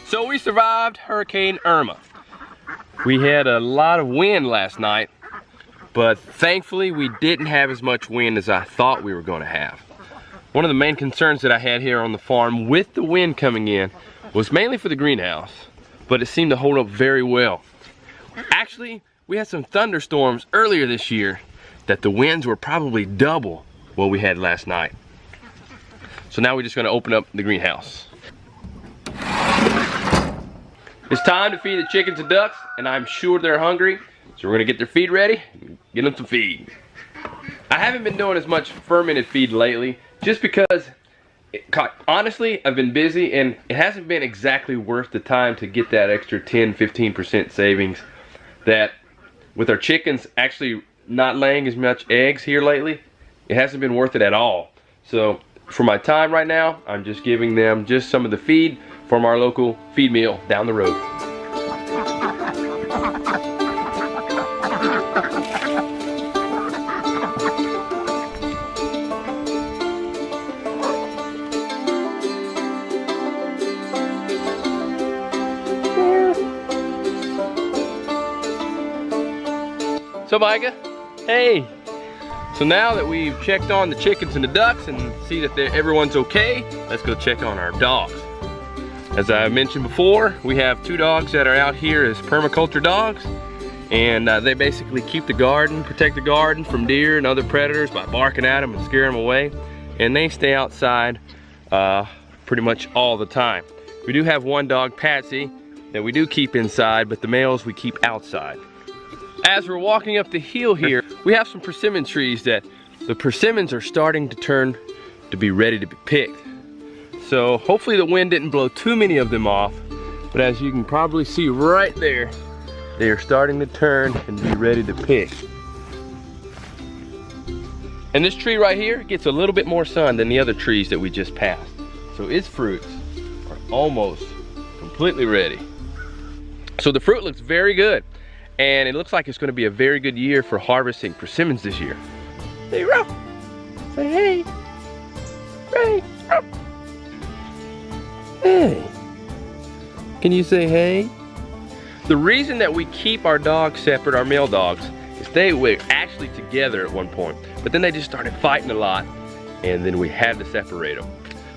So we survived Hurricane Irma. We had a lot of wind last night, but thankfully we didn't have as much wind as I thought we were going to have. One of the main concerns that I had here on the farm with the wind coming in was mainly for the greenhouse, but it seemed to hold up very well. Actually, we had some thunderstorms earlier this year that the winds were probably double what we had last night. So now we're just going to open up the greenhouse. It's time to feed the chickens and ducks, and I'm sure they're hungry, so we're gonna get their feed ready and get them some feed. I haven't been doing as much fermented feed lately, just because, honestly, I've been busy and it hasn't been exactly worth the time to get that extra 10-15% savings that with our chickens actually not laying as much eggs here lately, it hasn't been worth it at all. So for my time right now, I'm just giving them just some of the feed from our local feed mill down the road. So Micah, hey. So now that we've checked on the chickens and the ducks and see that everyone's okay, let's go check on our dogs. As I mentioned before, we have 2 dogs that are out here as permaculture dogs, and they basically keep the garden, protect the garden from deer and other predators by barking at them and scaring them away, and they stay outside pretty much all the time. We do have 1 dog, Patsy, that we do keep inside, but the males we keep outside. As we're walking up the hill here, we have some persimmon trees that the persimmons are starting to turn to be ready to be picked. So hopefully the wind didn't blow too many of them off, but as you can probably see right there, they are starting to turn and be ready to pick. And this tree right here gets a little bit more sun than the other trees that we just passed. So its fruits are almost completely ready. So the fruit looks very good, and it looks like it's going to be a very good year for harvesting persimmons this year. Hey, Ralph. Say hey. Hey, Ralph. Hey, can you say hey? The reason that we keep our dogs separate, our male dogs, is they were actually together at one point, but then they just started fighting a lot, and then we had to separate them.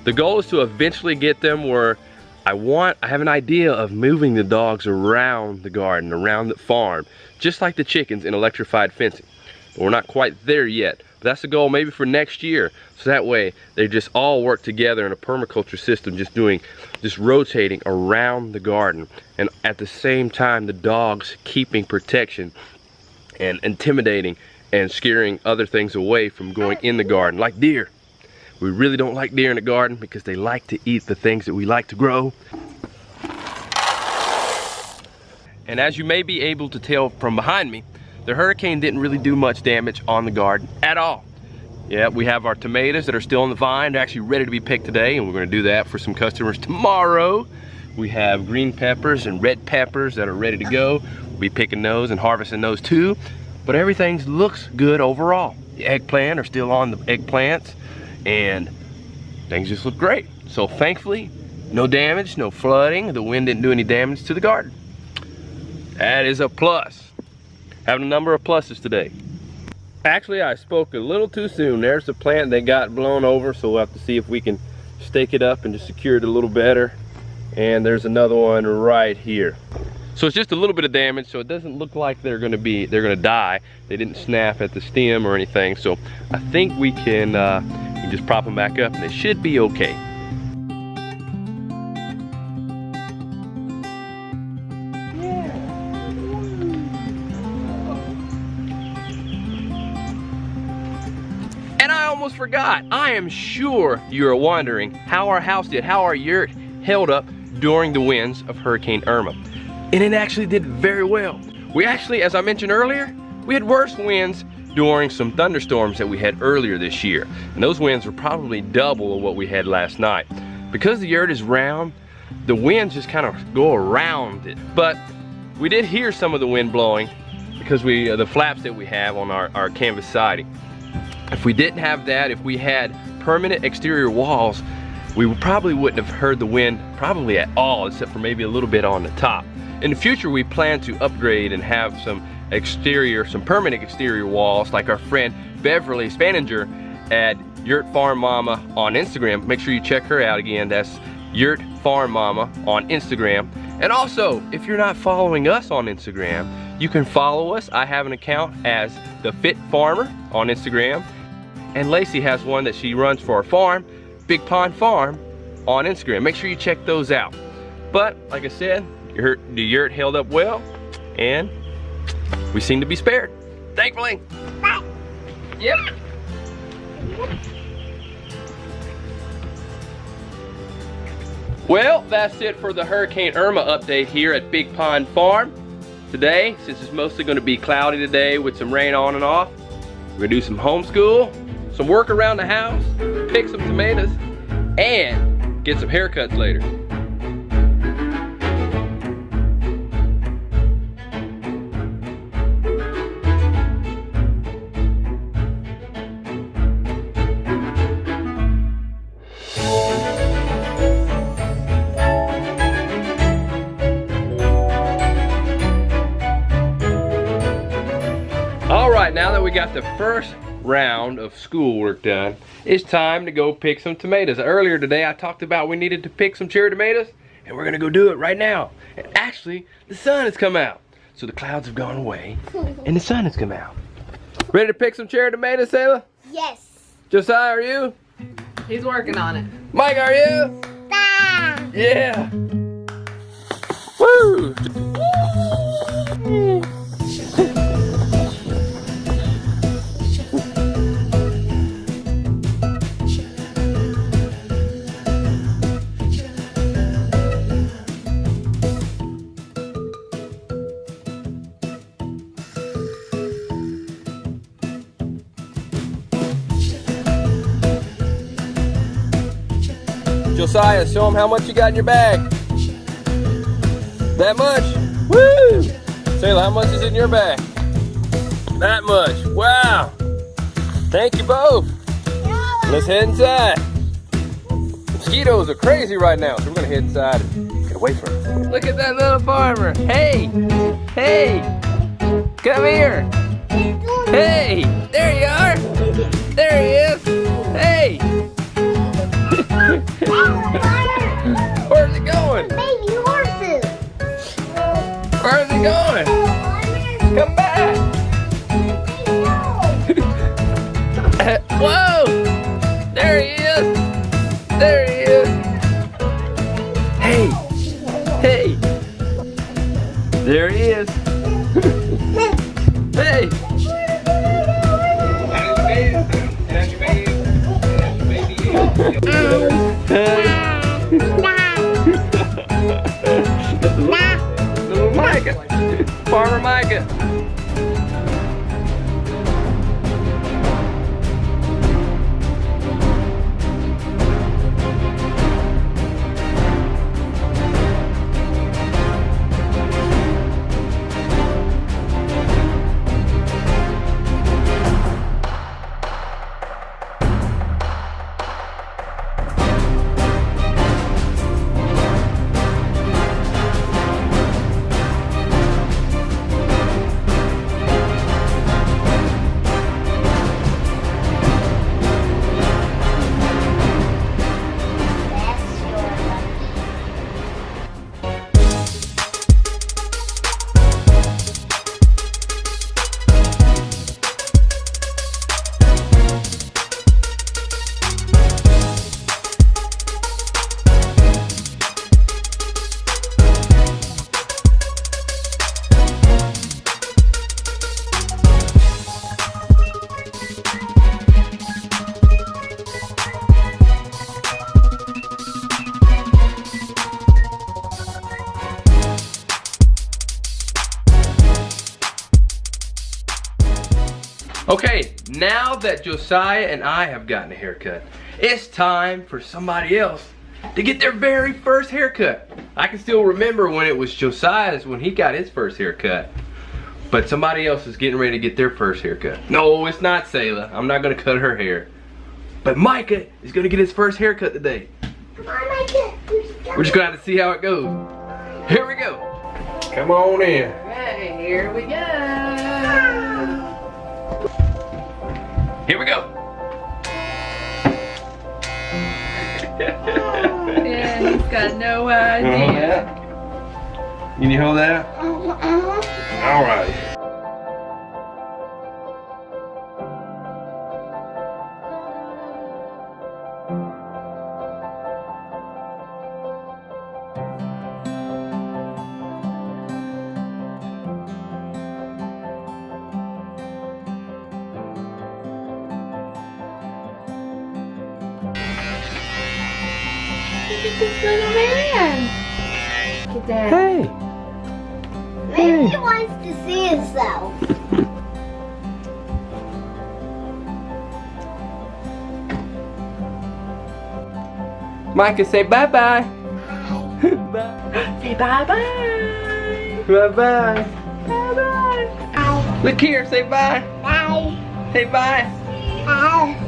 The goal is to eventually get them where I have an idea of moving the dogs around the garden, around the farm, just like the chickens in electrified fencing. But we're not quite there yet. But that's the goal maybe for next year. So that way they just all work together in a permaculture system, just rotating around the garden. And at the same time, the dogs keeping protection and intimidating and scaring other things away from going in the garden, like deer. We really don't like deer in the garden because they like to eat the things that we like to grow. And as you may be able to tell from behind me, the hurricane didn't really do much damage on the garden at all. Yeah, we have our tomatoes that are still on the vine. They're actually ready to be picked today, and we're gonna do that for some customers tomorrow. We have green peppers and red peppers that are ready to go. We'll be picking those and harvesting those too. But everything looks good overall. The eggplant are still on the eggplants, and things just look great. So thankfully, no damage, no flooding. The wind didn't do any damage to the garden. That is a plus. Having a number of pluses today. Actually, I spoke a little too soon. There's the plant that got blown over, so we'll have to see if we can stake it up and just secure it a little better. And there's another one right here. So it's just a little bit of damage, so it doesn't look like they're gonna die. They didn't snap at the stem or anything, so I think we can just prop them back up and they should be okay. And I almost forgot, I am sure you're wondering how our house did, how our yurt held up during the winds of Hurricane Irma. And it actually did very well. We actually, as I mentioned earlier, we had worse winds during some thunderstorms that we had earlier this year. And those winds were probably double of what we had last night. Because the yurt is round, the winds just kind of go around it. But we did hear some of the wind blowing because the flaps that we have on our canvas siding. If we didn't have that, if we had permanent exterior walls, we probably wouldn't have heard the wind probably at all, except for maybe a little bit on the top. In the future, we plan to upgrade and have some permanent exterior walls, like our friend Beverly Spaninger at Yurt Farm Mama on Instagram. Make sure you check her out again. That's Yurt Farm Mama on Instagram. And also, if you're not following us on Instagram, you can follow us. I have an account as The Fit Farmer on Instagram. And Lacie has one that she runs for our farm, Big Pond Farm, on Instagram. Make sure you check those out. But, like I said, the yurt held up well, and we seem to be spared. Thankfully. Bye. Yep. Well, that's it for the Hurricane Irma update here at Big Pond Farm. Today, since it's mostly going to be cloudy today with some rain on and off, we're going to do some homeschool, some work around the house, pick some tomatoes, and get some haircuts later. Now that we got the first round of schoolwork done, it's time to go pick some tomatoes. Earlier today I talked about we needed to pick some cherry tomatoes, and we're gonna go do it right now. And actually, the sun has come out. So the clouds have gone away and the sun has come out. Ready to pick some cherry tomatoes, Sailor? Yes. Josiah, are you? He's working on it. Mike, are you? Bye. Yeah. Woo! Josiah, show them how much you got in your bag. That much? Woo! Sailor, how much is in your bag? That much. Wow. Thank you both. Let's head inside. Mosquitoes are crazy right now, so we're gonna head inside and get away from them. Look at that little farmer. Hey, hey, come here. Hey, there you are. There he is. Hey. Where's he going? Baby horses. Where's he going? Come back. Whoa! There he is. There he is. Hey. Hey. There he is. Hey. Little Micah. Farmer Micah. Okay, now that Josiah and I have gotten a haircut, it's time for somebody else to get their very first haircut. I can still remember when it was Josiah's when he got his first haircut. But somebody else is getting ready to get their first haircut. No, it's not Sailor. I'm not gonna cut her hair. But Micah is gonna get his first haircut today. Come on, Micah. We're just gonna have to see how it goes. Here we go. Come on in. Okay, here we go. Here we go. And he's got no idea. Can you hold that? All right. Look at this little man. Look at that. Hey. Maybe he wants to see himself. Micah, say bye-bye. Say bye-bye. Bye-bye. Bye-bye. Look here, say bye. Bye. Say bye. Bye.